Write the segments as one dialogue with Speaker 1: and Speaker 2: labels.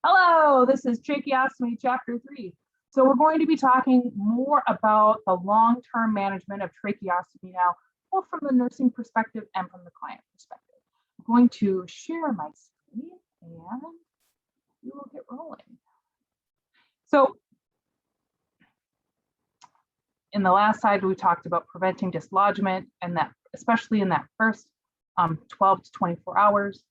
Speaker 1: Hello, this is tracheostomy chapter 3. So we're going to be talking more about the long-term management of tracheostomy now, both from the nursing perspective and from the client perspective. I'm going to share my screen and we will get rolling. So in the last slide, we talked about preventing dislodgement, and that especially in that first 12 to 24 hours.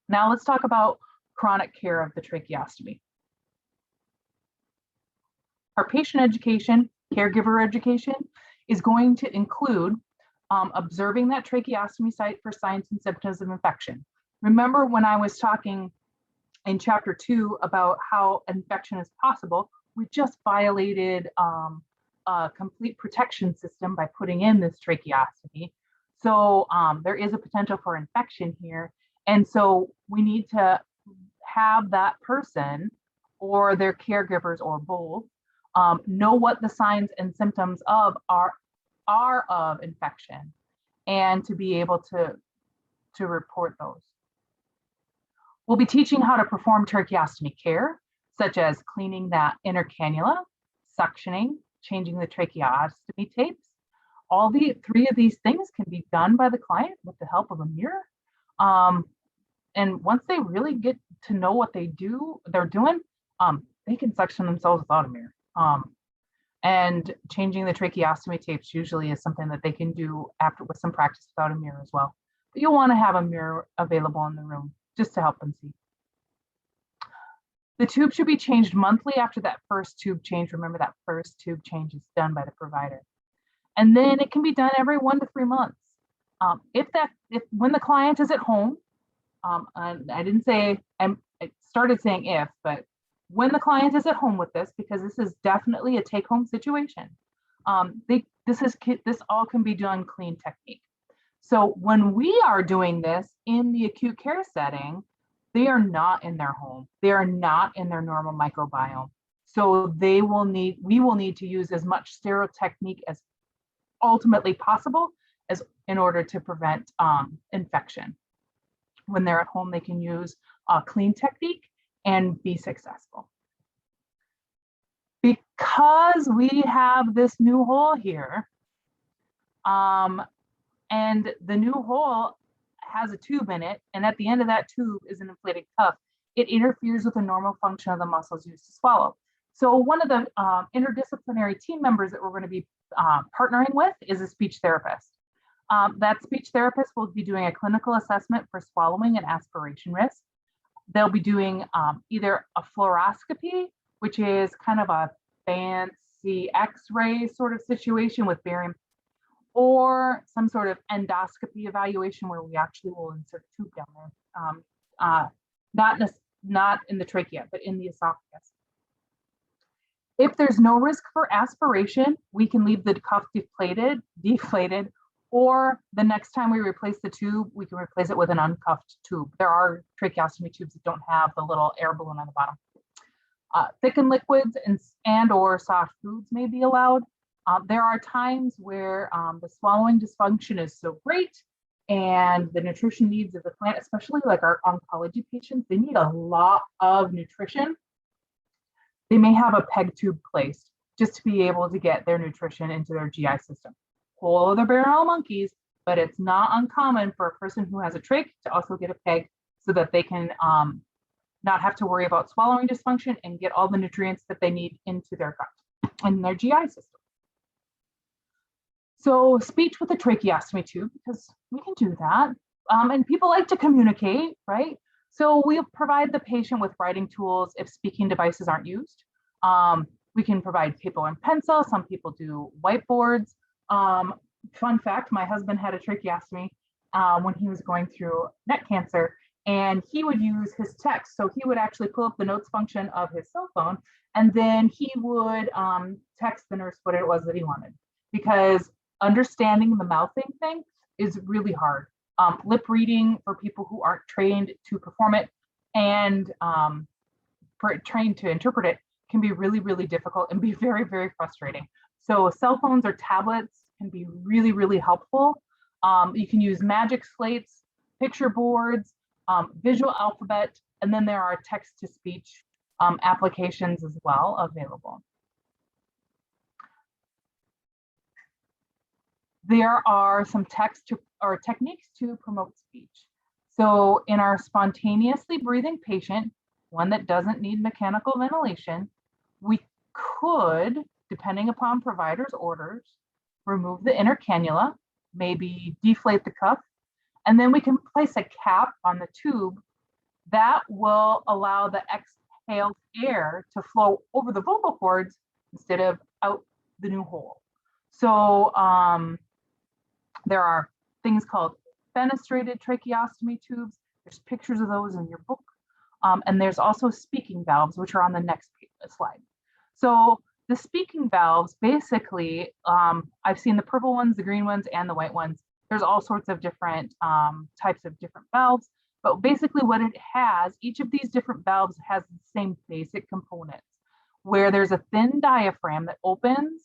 Speaker 1: Now let's talk about chronic care of the tracheostomy. Our patient education, caregiver education is going to include observing that tracheostomy site for signs and symptoms of infection. Remember when I was talking in chapter 2 about how infection is possible, we just violated a complete protection system by putting in this tracheostomy. So there is a potential for infection here. And so we need to have that person or their caregivers or both know what the signs and symptoms of are of infection and to be able to report those. We'll be teaching how to perform tracheostomy care, such as cleaning that inner cannula, suctioning, changing the tracheostomy tapes. All the 3 of these things can be done by the client with the help of a mirror. And once they really get to know what they're doing, they can suction themselves without a mirror. And changing the tracheostomy tapes usually is something that they can do after with some practice without a mirror as well. But you'll want to have a mirror available in the room just to help them see. The tube should be changed monthly after that first tube change. Remember, that first tube change is done by the provider. And then it can be done every 1 to 3 months. When the client is at home, I didn't say, I started saying if, but when the client is at home with this, because this is definitely a take-home situation, this all can be done clean technique. So when we are doing this in the acute care setting, they are not in their home. They are not in their normal microbiome. So we will need to use as much sterile technique as ultimately possible in order to prevent infection. When they're at home, they can use a clean technique and be successful. Because we have this new hole here, and the new hole has a tube in it, and at the end of that tube is an inflated cuff, it interferes with the normal function of the muscles used to swallow. So one of the interdisciplinary team members that we're going to be partnering with is a speech therapist. That speech therapist will be doing a clinical assessment for swallowing and aspiration risk. They'll be doing either a fluoroscopy, which is kind of a fancy X-ray sort of situation with barium, or some sort of endoscopy evaluation where we actually will insert a tube down there, not in the trachea, but in the esophagus. If there's no risk for aspiration, we can leave the cuff deflated, or the next time we replace the tube, we can replace it with an uncuffed tube. There are tracheostomy tubes that don't have the little air balloon on the bottom. Thickened liquids and or soft foods may be allowed. There are times where the swallowing dysfunction is so great and the nutrition needs of the client, especially like our oncology patients, they need a lot of nutrition. They may have a PEG tube placed just to be able to get their nutrition into their GI system. Whole other barrel monkeys, but it's not uncommon for a person who has a trach to also get a PEG so that they can not have to worry about swallowing dysfunction and get all the nutrients that they need into their gut and their GI system. So speech with a tracheostomy tube, because we can do that. And people like to communicate, right? So we'll provide the patient with writing tools if speaking devices aren't used. We can provide paper and pencil. Some people do whiteboards. Fun fact, my husband had a tracheostomy when he was going through neck cancer, and he would use his text. So he would actually pull up the notes function of his cell phone, and then he would text the nurse what it was that he wanted, because understanding the mouthing thing is really hard. Lip reading for people who aren't trained to perform it and trained to interpret it can be really, really difficult and be very, very frustrating. So cell phones or tablets can be really, really helpful. You can use magic slates, picture boards, visual alphabet, and then there are text-to-speech applications as well available. There are some techniques to promote speech. So in our spontaneously breathing patient, one that doesn't need mechanical ventilation, we could, depending upon provider's orders, remove the inner cannula, maybe deflate the cuff, and then we can place a cap on the tube that will allow the exhaled air to flow over the vocal cords instead of out the new hole. So there are things called fenestrated tracheostomy tubes. There's pictures of those in your book. And there's also speaking valves, which are on the next slide. So the speaking valves, basically, I've seen the purple ones, the green ones, and the white ones. There's all sorts of different types of different valves. But basically what it has, each of these different valves has the same basic components, where there's a thin diaphragm that opens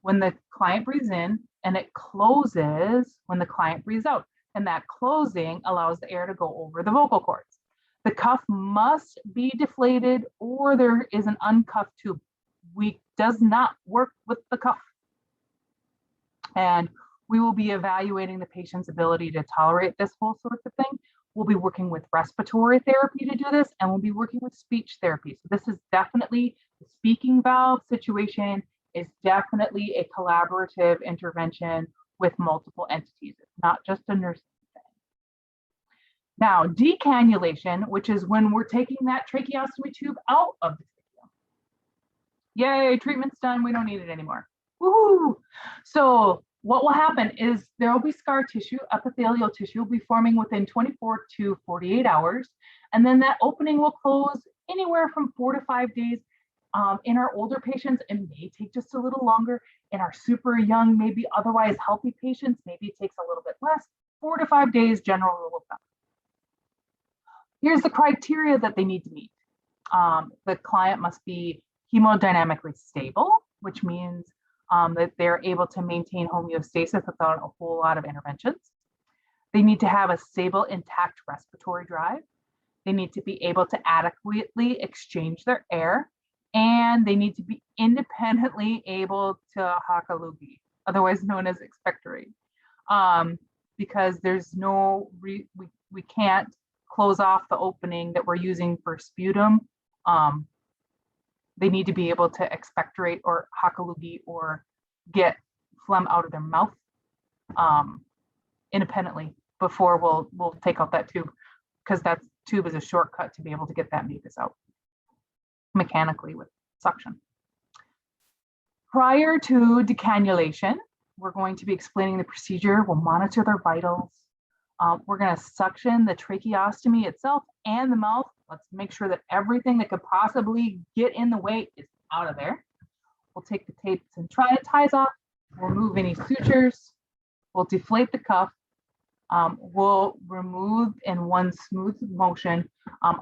Speaker 1: when the client breathes in, and it closes when the client breathes out. And that closing allows the air to go over the vocal cords. The cuff must be deflated, or there is an uncuffed tube. Does not work with the cuff. And we will be evaluating the patient's ability to tolerate this whole sort of thing. We'll be working with respiratory therapy to do this, and we'll be working with speech therapy. So this is definitely, the speaking valve situation is definitely a collaborative intervention with multiple entities. It's not just a nursing thing. Now, decannulation, which is when we're taking that tracheostomy tube out of the trachea. Yay, treatment's done, we don't need it anymore. Woohoo! So what will happen is there will be scar tissue, epithelial tissue will be forming within 24 to 48 hours. And then that opening will close anywhere from 4 to 5 days. In our older patients, it may take just a little longer. In our super young, maybe otherwise healthy patients, maybe it takes a little bit less. 4 to 5 days, general rule of thumb. Here's the criteria that they need to meet. The client must be hemodynamically stable, which means that they're able to maintain homeostasis without a whole lot of interventions. They need to have a stable, intact respiratory drive. They need to be able to adequately exchange their air, and they need to be independently able to haka loogie, otherwise known as expectorate, because there's no, we can't close off the opening that we're using for sputum. They need to be able to expectorate or haka loogie or get phlegm out of their mouth independently before we'll take out that tube, because that tube is a shortcut to be able to get that mucus out mechanically with suction. Prior to decannulation, we're going to be explaining the procedure. We'll monitor their vitals. We're going to suction the tracheostomy itself and the mouth. Let's make sure that everything that could possibly get in the way is out of there. We'll take the tapes and ties off. We'll remove any sutures. We'll deflate the cuff. We'll remove in one smooth motion.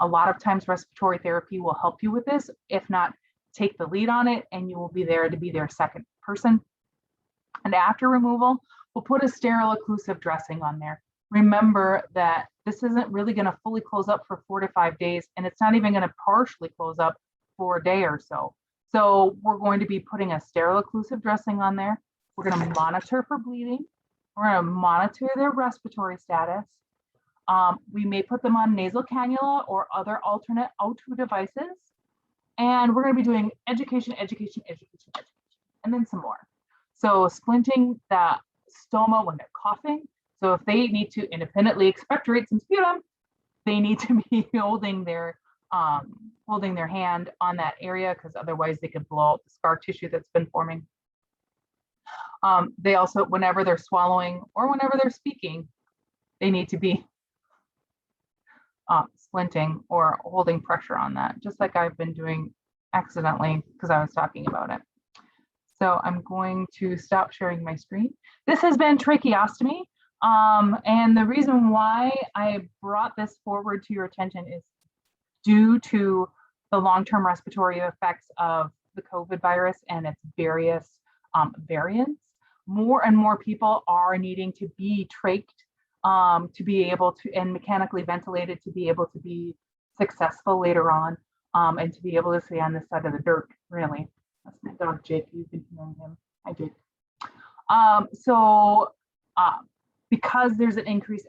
Speaker 1: A lot of times respiratory therapy will help you with this. If not, take the lead on it and you will be there to be their second person. And after removal, we'll put a sterile occlusive dressing on there. Remember that this isn't really going to fully close up for 4 to 5 days, and it's not even going to partially close up for a day or so. So we're going to be putting a sterile occlusive dressing on there. We're going to monitor for bleeding. We're going to monitor their respiratory status. We may put them on nasal cannula or other alternate O2 devices. And we're going to be doing education, and then some more. So splinting the stoma when they're coughing. So if they need to independently expectorate some sputum, they need to be holding their hand on that area, because otherwise they could blow out the scar tissue that's been forming. They also, whenever they're swallowing or whenever they're speaking, they need to be splinting or holding pressure on that, just like I've been doing accidentally because I was talking about it. So I'm going to stop sharing my screen. This has been tracheostomy. And the reason why I brought this forward to your attention is due to the long-term respiratory effects of the COVID virus and its various variants. More and more people are needing to be trached to be able to, and mechanically ventilated to be able to be successful later on, and to be able to stay on this side of the dirt, really. That's my dog, Jake. You've been hearing him. Hi, Jake. So because there's an increased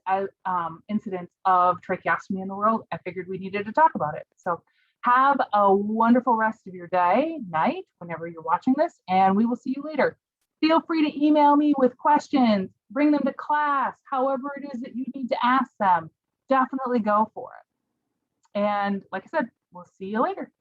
Speaker 1: incidence of tracheostomy in the world, I figured we needed to talk about it. So have a wonderful rest of your day, night, whenever you're watching this, and we will see you later. Feel free to email me with questions, bring them to class, however it is that you need to ask them. Definitely go for it. And like I said, we'll see you later.